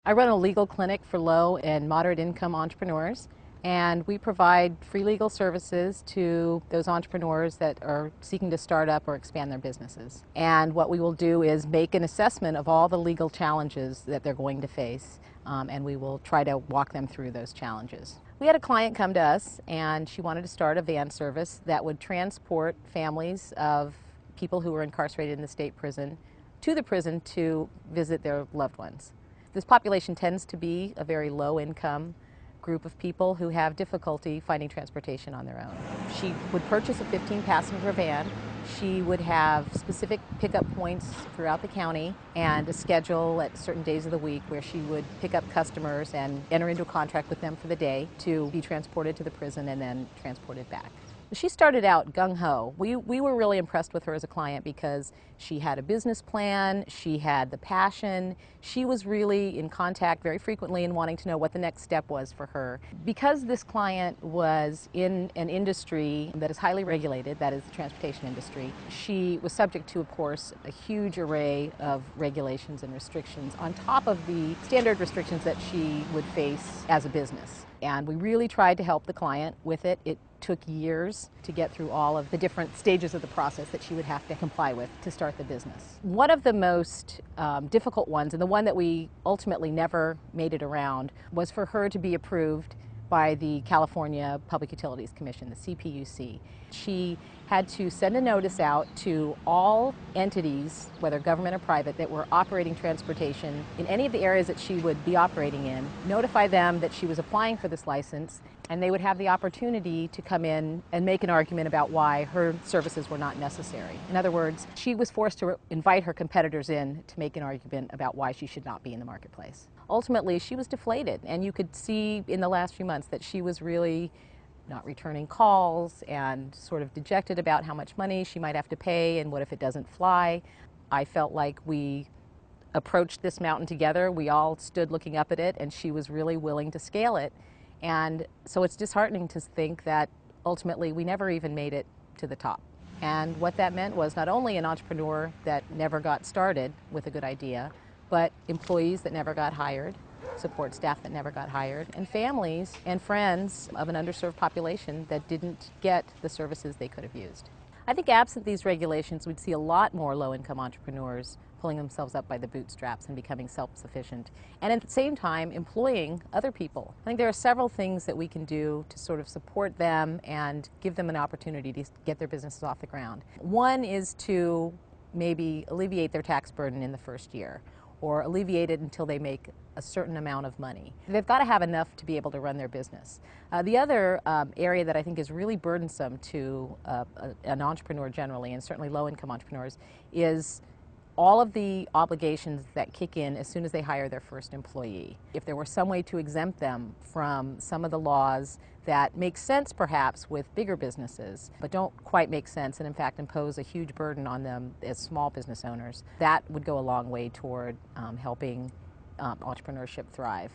I run a legal clinic for low and moderate income entrepreneurs, and we provide free legal services to those entrepreneurs that are seeking to start up or expand their businesses. And what we will do is make an assessment of all the legal challenges that they're going to face, and we will try to walk them through those challenges. We had a client come to us, and she wanted to start a van service that would transport families of people who were incarcerated in the state prison to the prison to visit their loved ones. This population tends to be a very low-income group of people who have difficulty finding transportation on their own. She would purchase a 15-passenger van. She would have specific pickup points throughout the county and a schedule at certain days of the week where she would pick up customers and enter into a contract with them for the day to be transported to the prison and then transported back. She started out gung-ho. We were really impressed with her as a client because she had a business plan, she had the passion, she was really in contact very frequently and wanting to know what the next step was for her. Because this client was in an industry that is highly regulated, that is the transportation industry, she was subject to, of course, a huge array of regulations and restrictions on top of the standard restrictions that she would face as a business. And we really tried to help the client with it. It took years to get through all of the different stages of the process that she would have to comply with to start the business. One of the most difficult ones, and the one that we ultimately never made it around, was for her to be approved by the California Public Utilities Commission, the CPUC. She had to send a notice out to all entities, whether government or private, that were operating transportation in any of the areas that she would be operating in, notify them that she was applying for this license, and they would have the opportunity to come in and make an argument about why her services were not necessary. In other words, she was forced to invite her competitors in to make an argument about why she should not be in the marketplace. Ultimately, she was deflated, and you could see in the last few months that she was really not returning calls and sort of dejected about how much money she might have to pay and what if it doesn't fly. I felt like we approached this mountain together. We all stood looking up at it, and she was really willing to scale it. And so it's disheartening to think that ultimately we never even made it to the top. And what that meant was not only an entrepreneur that never got started with a good idea, but employees that never got hired, support staff that never got hired, and families and friends of an underserved population that didn't get the services they could have used. I think absent these regulations, we'd see a lot more low-income entrepreneurs pulling themselves up by the bootstraps and becoming self-sufficient, and at the same time employing other people. I think there are several things that we can do to sort of support them and give them an opportunity to get their businesses off the ground. One is to maybe alleviate their tax burden in the first year, or alleviate it until they make a certain amount of money. They've got to have enough to be able to run their business. The other area that I think is really burdensome to an entrepreneur generally, and certainly low-income entrepreneurs, is all of the obligations that kick in as soon as they hire their first employee. If there were some way to exempt them from some of the laws that make sense perhaps with bigger businesses, but don't quite make sense and in fact impose a huge burden on them as small business owners, that would go a long way toward helping entrepreneurship thrive.